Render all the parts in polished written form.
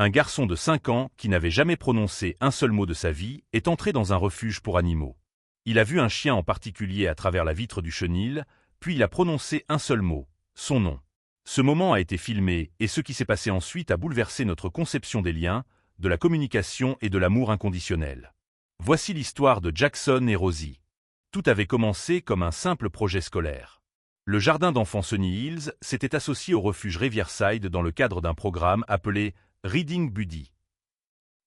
Un garçon de 5 ans, qui n'avait jamais prononcé un seul mot de sa vie, est entré dans un refuge pour animaux. Il a vu un chien en particulier à travers la vitre du chenil, puis il a prononcé un seul mot, son nom. Ce moment a été filmé et ce qui s'est passé ensuite a bouleversé notre conception des liens, de la communication et de l'amour inconditionnel. Voici l'histoire de Jackson et Rosie. Tout avait commencé comme un simple projet scolaire. Le jardin d'enfants Sunny Hills s'était associé au refuge Riverside dans le cadre d'un programme appelé Reading Buddy.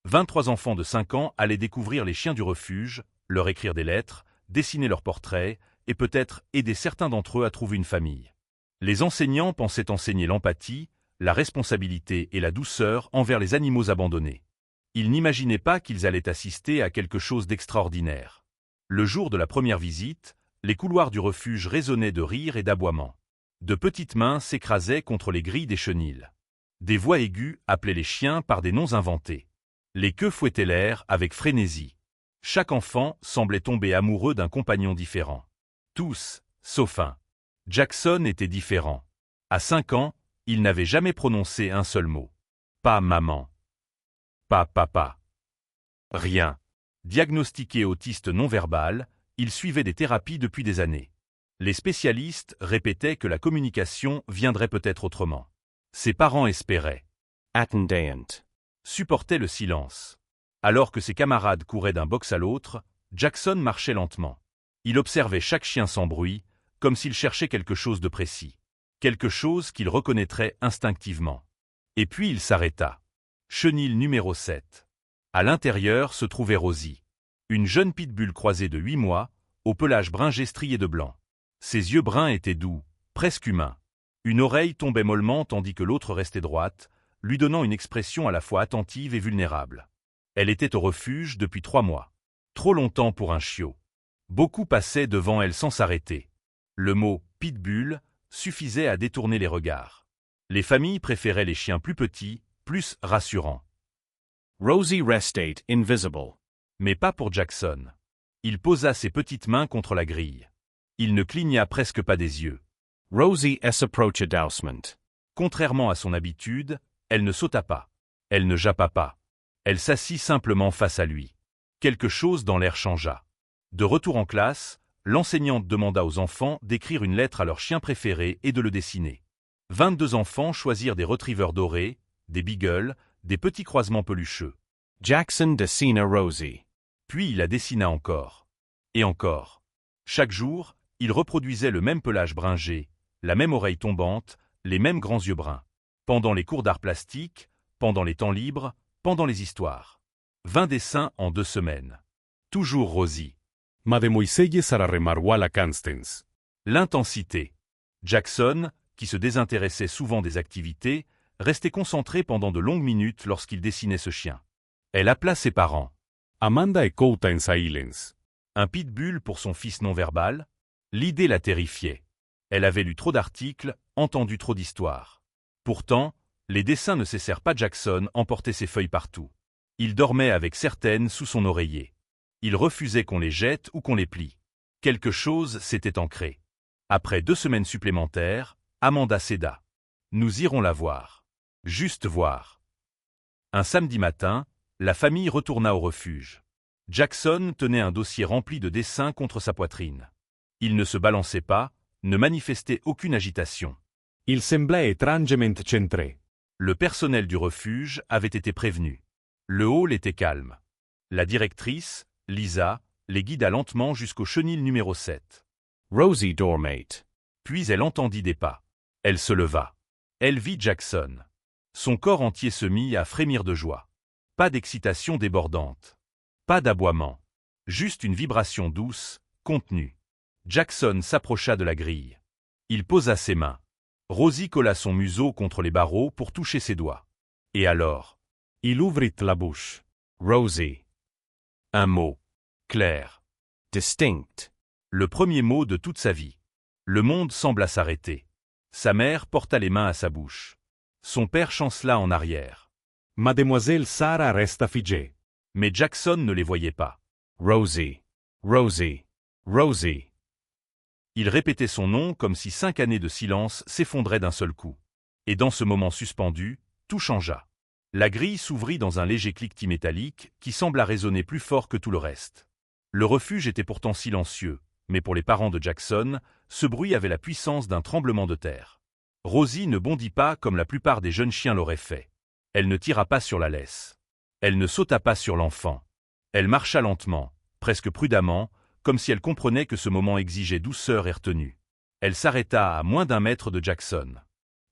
23 enfants de 5 ans allaient découvrir les chiens du refuge, leur écrire des lettres, dessiner leurs portraits et peut-être aider certains d'entre eux à trouver une famille. Les enseignants pensaient enseigner l'empathie, la responsabilité et la douceur envers les animaux abandonnés. Ils n'imaginaient pas qu'ils allaient assister à quelque chose d'extraordinaire. Le jour de la première visite, les couloirs du refuge résonnaient de rires et d'aboiements. De petites mains s'écrasaient contre les grilles des chenils. Des voix aiguës appelaient les chiens par des noms inventés. Les queues fouettaient l'air avec frénésie. Chaque enfant semblait tomber amoureux d'un compagnon différent. Tous, sauf un. Jackson était différent. À 5 ans, il n'avait jamais prononcé un seul mot. Pas maman. Pas papa. Rien. Diagnostiqué autiste non-verbal, il suivait des thérapies depuis des années. Les spécialistes répétaient que la communication viendrait peut-être autrement. Ses parents espéraient. Attendant. Supportaient le silence. Alors que ses camarades couraient d'un box à l'autre, Jackson marchait lentement. Il observait chaque chien sans bruit, comme s'il cherchait quelque chose de précis. Quelque chose qu'il reconnaîtrait instinctivement. Et puis il s'arrêta. Chenil numéro 7. À l'intérieur se trouvait Rosie. Une jeune pitbull croisée de 8 mois, au pelage brun strié de blanc. Ses yeux bruns étaient doux, presque humains. Une oreille tombait mollement tandis que l'autre restait droite, lui donnant une expression à la fois attentive et vulnérable. Elle était au refuge depuis 3 mois. Trop longtemps pour un chiot. Beaucoup passaient devant elle sans s'arrêter. Le mot « pitbull » suffisait à détourner les regards. Les familles préféraient les chiens plus petits, plus rassurants. Rosie restait invisible. Mais pas pour Jackson. Il posa ses petites mains contre la grille. Il ne cligna presque pas des yeux. Rosie s'approcha doucement. Contrairement à son habitude, elle ne sauta pas. Elle ne jappa pas. Elle s'assit simplement face à lui. Quelque chose dans l'air changea. De retour en classe, l'enseignante demanda aux enfants d'écrire une lettre à leur chien préféré et de le dessiner. 22 enfants choisirent des retrievers dorés, des beagles, des petits croisements pelucheux. Jackson dessina Rosie. Puis il la dessina encore. Et encore. Chaque jour, il reproduisait le même pelage bringé, la même oreille tombante, les mêmes grands yeux bruns. Pendant les cours d'art plastique, pendant les temps libres, pendant les histoires. 20 dessins en 2 semaines. Toujours Rosie. Mademoiselle Sarah Remarwala Constance. L'intensité. Jackson, qui se désintéressait souvent des activités, restait concentré pendant de longues minutes lorsqu'il dessinait ce chien. Elle appela ses parents. Amanda Ekouta en silence. Un pitbull pour son fils non-verbal? L'idée la terrifiait. Elle avait lu trop d'articles, entendu trop d'histoires. Pourtant, les dessins ne cessèrent pas. Jackson emportait ses feuilles partout. Il dormait avec certaines sous son oreiller. Il refusait qu'on les jette ou qu'on les plie. Quelque chose s'était ancré. Après 2 semaines supplémentaires, Amanda céda. Nous irons la voir. Juste voir. Un samedi matin, la famille retourna au refuge. Jackson tenait un dossier rempli de dessins contre sa poitrine. Il ne se balançait pas, ne manifestait aucune agitation. Il semblait étrangement centré. Le personnel du refuge avait été prévenu. Le hall était calme. La directrice, Lisa, les guida lentement jusqu'au chenil numéro 7. Rosie dormait. Puis elle entendit des pas. Elle se leva. Elle vit Jackson. Son corps entier se mit à frémir de joie. Pas d'excitation débordante. Pas d'aboiement. Juste une vibration douce, contenue. Jackson s'approcha de la grille. Il posa ses mains. Rosie colla son museau contre les barreaux pour toucher ses doigts. Et alors? Il ouvrit la bouche. Rosie. Un mot. Clair. Distinct. Le premier mot de toute sa vie. Le monde sembla s'arrêter. Sa mère porta les mains à sa bouche. Son père chancela en arrière. Mademoiselle Sarah resta figée. Mais Jackson ne les voyait pas. Rosie. Rosie. Rosie. Il répétait son nom comme si 5 années de silence s'effondraient d'un seul coup. Et dans ce moment suspendu, tout changea. La grille s'ouvrit dans un léger cliquetis métallique qui sembla résonner plus fort que tout le reste. Le refuge était pourtant silencieux, mais pour les parents de Jackson, ce bruit avait la puissance d'un tremblement de terre. Rosie ne bondit pas comme la plupart des jeunes chiens l'auraient fait. Elle ne tira pas sur la laisse. Elle ne sauta pas sur l'enfant. Elle marcha lentement, presque prudemment, comme si elle comprenait que ce moment exigeait douceur et retenue. Elle s'arrêta à moins d'1 mètre de Jackson.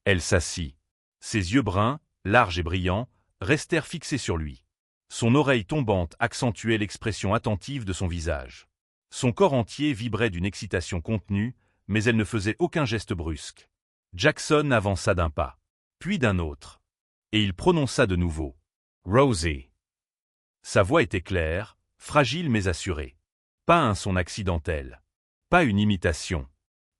Elle s'assit. Ses yeux bruns, larges et brillants, restèrent fixés sur lui. Son oreille tombante accentuait l'expression attentive de son visage. Son corps entier vibrait d'une excitation contenue, mais elle ne faisait aucun geste brusque. Jackson avança d'un pas, puis d'un autre. Et il prononça de nouveau. « Rosie. » Sa voix était claire, fragile mais assurée. Pas un son accidentel. Pas une imitation.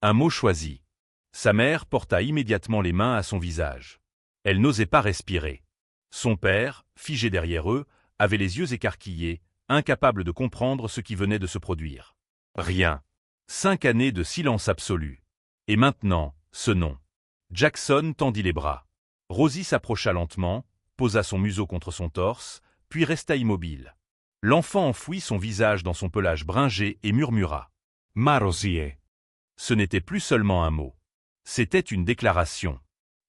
Un mot choisi. Sa mère porta immédiatement les mains à son visage. Elle n'osait pas respirer. Son père, figé derrière eux, avait les yeux écarquillés, incapable de comprendre ce qui venait de se produire. Rien. 5 années de silence absolu. Et maintenant, ce nom. Jackson tendit les bras. Rosie s'approcha lentement, posa son museau contre son torse, puis resta immobile. L'enfant enfouit son visage dans son pelage bringé et murmura. « Ma Rosie. » Ce n'était plus seulement un mot. C'était une déclaration.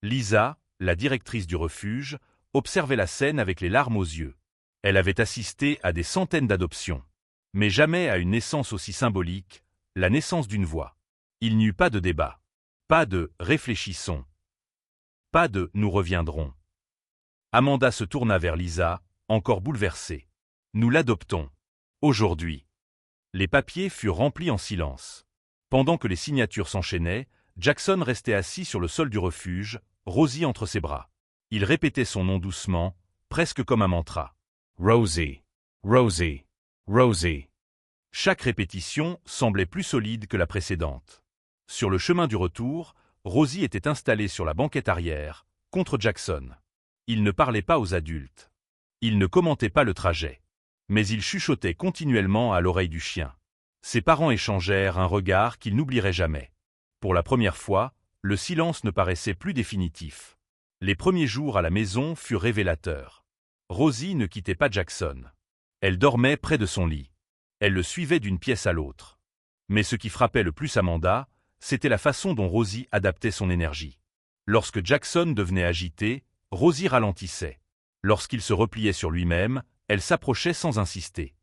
Lisa, la directrice du refuge, observait la scène avec les larmes aux yeux. Elle avait assisté à des centaines d'adoptions. Mais jamais à une naissance aussi symbolique, la naissance d'une voix. Il n'y eut pas de débat. Pas de « réfléchissons ». Pas de « nous reviendrons ». Amanda se tourna vers Lisa, encore bouleversée. « Nous l'adoptons. Aujourd'hui. » Les papiers furent remplis en silence. Pendant que les signatures s'enchaînaient, Jackson restait assis sur le sol du refuge, Rosie entre ses bras. Il répétait son nom doucement, presque comme un mantra. « Rosie. Rosie. Rosie. » Chaque répétition semblait plus solide que la précédente. Sur le chemin du retour, Rosie était installée sur la banquette arrière, contre Jackson. Il ne parlait pas aux adultes. Il ne commentait pas le trajet. Mais il chuchotait continuellement à l'oreille du chien. Ses parents échangèrent un regard qu'ils n'oublieraient jamais. Pour la première fois, le silence ne paraissait plus définitif. Les premiers jours à la maison furent révélateurs. Rosie ne quittait pas Jackson. Elle dormait près de son lit. Elle le suivait d'une pièce à l'autre. Mais ce qui frappait le plus Amanda, c'était la façon dont Rosie adaptait son énergie. Lorsque Jackson devenait agité, Rosie ralentissait. Lorsqu'il se repliait sur lui-même, elle s'approchait sans insister.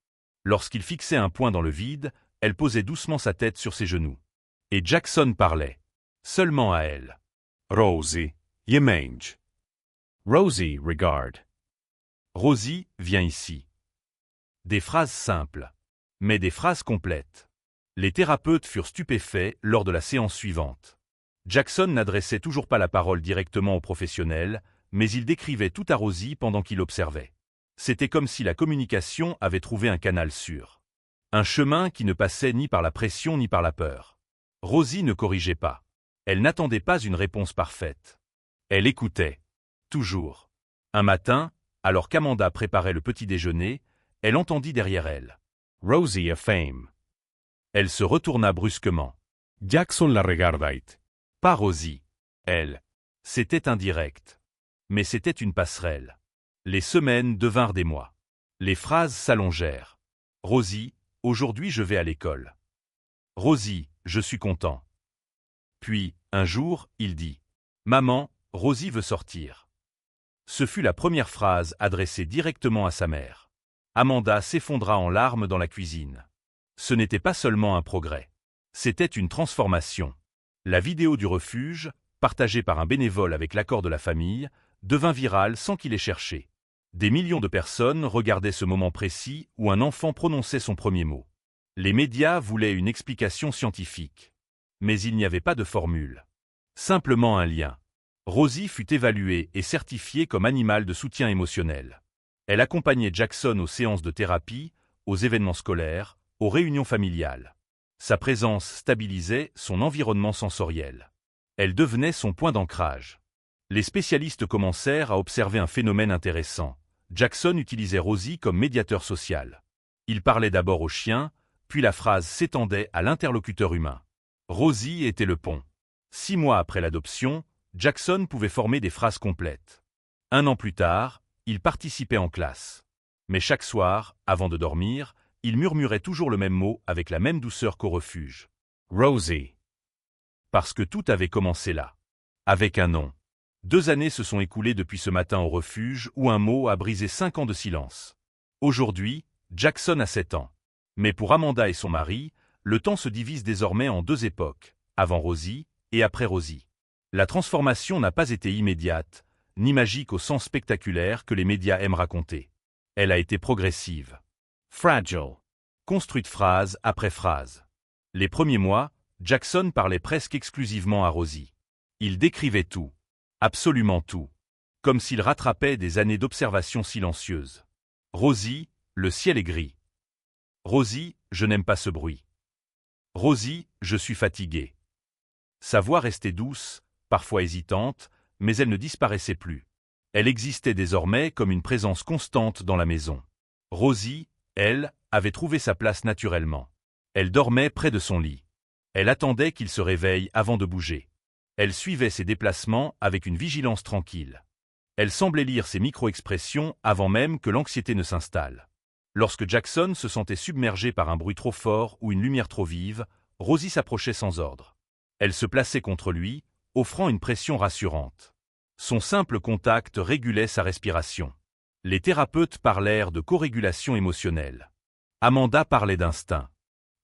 Lorsqu'il fixait un point dans le vide, elle posait doucement sa tête sur ses genoux. Et Jackson parlait. Seulement à elle. « Rosie, je mange. » Rosie, regarde. Rosie, viens ici. Des phrases simples, mais des phrases complètes. Les thérapeutes furent stupéfaits lors de la séance suivante. Jackson n'adressait toujours pas la parole directement aux professionnels, mais il décrivait tout à Rosie pendant qu'il observait. C'était comme si la communication avait trouvé un canal sûr. Un chemin qui ne passait ni par la pression ni par la peur. Rosie ne corrigeait pas. Elle n'attendait pas une réponse parfaite. Elle écoutait. Toujours. Un matin, alors qu'Amanda préparait le petit déjeuner, elle entendit derrière elle. « Rosie a fame. » Elle se retourna brusquement. Jackson la regardait. Pas Rosie. Elle. C'était indirect. Mais c'était une passerelle. Les semaines devinrent des mois. Les phrases s'allongèrent. Rosie, aujourd'hui je vais à l'école. Rosie, je suis content. Puis, un jour, il dit. Maman, Rosie veut sortir. Ce fut la première phrase adressée directement à sa mère. Amanda s'effondra en larmes dans la cuisine. Ce n'était pas seulement un progrès. C'était une transformation. La vidéo du refuge, partagée par un bénévole avec l'accord de la famille, devint virale sans qu'il ait cherché. Des millions de personnes regardaient ce moment précis où un enfant prononçait son premier mot. Les médias voulaient une explication scientifique. Mais il n'y avait pas de formule. Simplement un lien. Rosie fut évaluée et certifiée comme animal de soutien émotionnel. Elle accompagnait Jackson aux séances de thérapie, aux événements scolaires, aux réunions familiales. Sa présence stabilisait son environnement sensoriel. Elle devenait son point d'ancrage. Les spécialistes commencèrent à observer un phénomène intéressant. Jackson utilisait Rosie comme médiateur social. Il parlait d'abord au chien, puis la phrase s'étendait à l'interlocuteur humain. Rosie était le pont. 6 mois après l'adoption, Jackson pouvait former des phrases complètes. 1 an plus tard, Il participait en classe. Mais chaque soir, avant de dormir, il murmurait toujours le même mot avec la même douceur qu'au refuge. Rosie. Parce que tout avait commencé là. Avec un nom. 2 années se sont écoulées depuis ce matin au refuge où un mot a brisé 5 ans de silence. Aujourd'hui, Jackson a 7 ans. Mais pour Amanda et son mari, le temps se divise désormais en 2 époques, avant Rosie et après Rosie. La transformation n'a pas été immédiate, ni magique au sens spectaculaire que les médias aiment raconter. Elle a été progressive. Fragile. Construite phrase après phrase. Les premiers mois, Jackson parlait presque exclusivement à Rosie. Il décrivait tout. Absolument tout. Comme s'il rattrapait des années d'observation silencieuse. Rosie, le ciel est gris. Rosie, je n'aime pas ce bruit. Rosie, je suis fatigué. Sa voix restait douce, parfois hésitante, mais elle ne disparaissait plus. Elle existait désormais comme une présence constante dans la maison. Rosie, elle, avait trouvé sa place naturellement. Elle dormait près de son lit. Elle attendait qu'il se réveille avant de bouger. Elle suivait ses déplacements avec une vigilance tranquille. Elle semblait lire ses micro-expressions avant même que l'anxiété ne s'installe. Lorsque Jackson se sentait submergé par un bruit trop fort ou une lumière trop vive, Rosie s'approchait sans ordre. Elle se plaçait contre lui, offrant une pression rassurante. Son simple contact régulait sa respiration. Les thérapeutes parlèrent de corégulation émotionnelle. Amanda parlait d'instinct.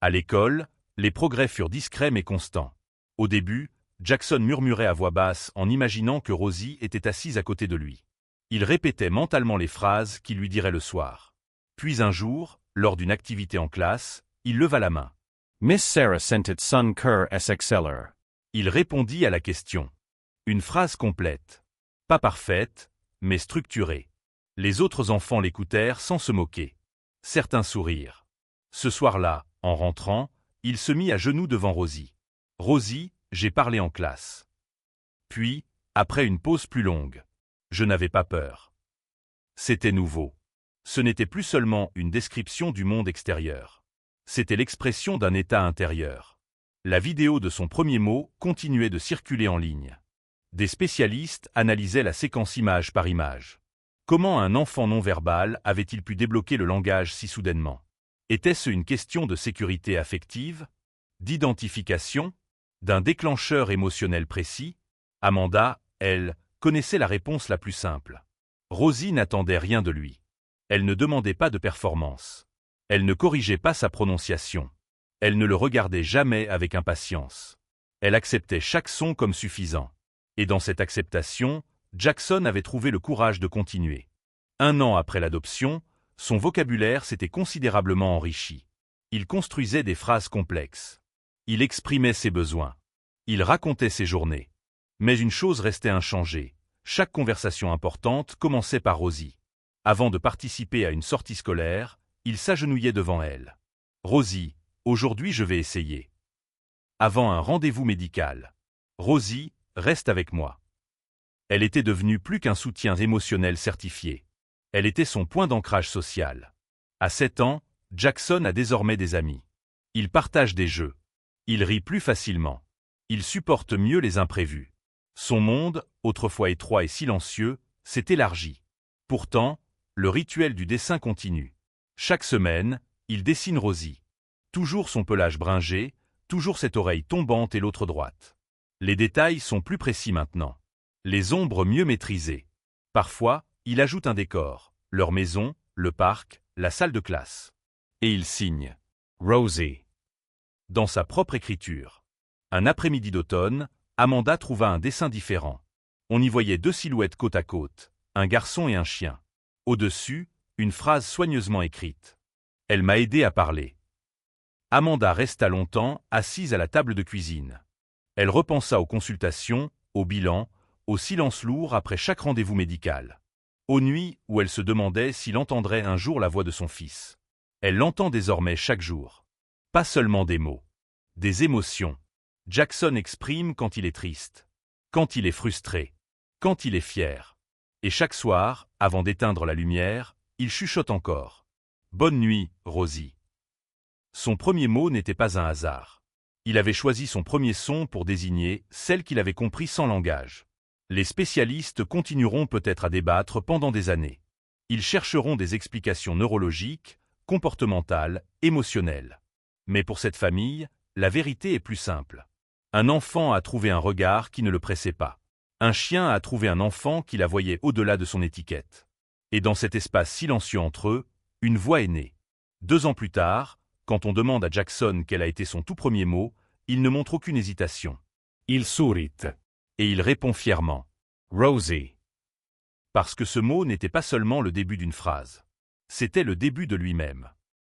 À l'école, les progrès furent discrets mais constants. Au début, Jackson murmurait à voix basse en imaginant que Rosie était assise à côté de lui. Il répétait mentalement les phrases qu'il lui dirait le soir. Puis un jour, lors d'une activité en classe, il leva la main. Miss Sarah scented Sun Kerr SXLR. Il répondit à la question. Une phrase complète. Pas parfaite, mais structurée. Les autres enfants l'écoutèrent sans se moquer. Certains sourirent. Ce soir-là, en rentrant, il se mit à genoux devant Rosie. « Rosie, j'ai parlé en classe. » Puis, après une pause plus longue. Je n'avais pas peur. C'était nouveau. Ce n'était plus seulement une description du monde extérieur. C'était l'expression d'un état intérieur. La vidéo de son premier mot continuait de circuler en ligne. Des spécialistes analysaient la séquence image par image. Comment un enfant non-verbal avait-il pu débloquer le langage si soudainement? Était-ce une question de sécurité affective, d'identification, d'un déclencheur émotionnel précis? Amanda, elle, connaissait la réponse la plus simple. Rosie n'attendait rien de lui. Elle ne demandait pas de performance. Elle ne corrigeait pas sa prononciation. Elle ne le regardait jamais avec impatience. Elle acceptait chaque son comme suffisant. Et dans cette acceptation, Jackson avait trouvé le courage de continuer. 1 an après l'adoption, son vocabulaire s'était considérablement enrichi. Il construisait des phrases complexes. Il exprimait ses besoins. Il racontait ses journées. Mais une chose restait inchangée. Chaque conversation importante commençait par Rosie. Avant de participer à une sortie scolaire, il s'agenouillait devant elle. « Rosie, aujourd'hui je vais essayer. » Avant un rendez-vous médical. « Rosie, reste avec moi. » Elle était devenue plus qu'un soutien émotionnel certifié. Elle était son point d'ancrage social. À 7 ans, Jackson a désormais des amis. Il partage des jeux. Il rit plus facilement. Il supporte mieux les imprévus. Son monde, autrefois étroit et silencieux, s'est élargi. Pourtant, le rituel du dessin continue. Chaque semaine, il dessine Rosie. Toujours son pelage bringé, toujours cette oreille tombante et l'autre droite. Les détails sont plus précis maintenant. Les ombres mieux maîtrisées. Parfois, il ajoute un décor, leur maison, le parc, la salle de classe. Et il signe « Rosie » dans sa propre écriture. Un après-midi d'automne, Amanda trouva un dessin différent. On y voyait 2 silhouettes côte à côte, un garçon et un chien. Au-dessus, une phrase soigneusement écrite. « Elle m'a aidé à parler. » Amanda resta longtemps assise à la table de cuisine. Elle repensa aux consultations, au bilan, au silence lourd après chaque rendez-vous médical. Aux nuits où elle se demandait s'il entendrait un jour la voix de son fils. Elle l'entend désormais chaque jour. Pas seulement des mots. Des émotions. Jackson exprime quand il est triste. Quand il est frustré. Quand il est fier. Et chaque soir, avant d'éteindre la lumière, il chuchote encore. « Bonne nuit, Rosie. » Son premier mot n'était pas un hasard. Il avait choisi son premier son pour désigner celle qu'il avait compris sans langage. Les spécialistes continueront peut-être à débattre pendant des années. Ils chercheront des explications neurologiques, comportementales, émotionnelles. Mais pour cette famille, la vérité est plus simple. Un enfant a trouvé un regard qui ne le pressait pas. Un chien a trouvé un enfant qui la voyait au-delà de son étiquette. Et dans cet espace silencieux entre eux, une voix est née. 2 ans plus tard, quand on demande à Jackson quel a été son tout premier mot, il ne montre aucune hésitation. Il surit. Et il répond fièrement. Rosie. Parce que ce mot n'était pas seulement le début d'une phrase. C'était le début de lui-même.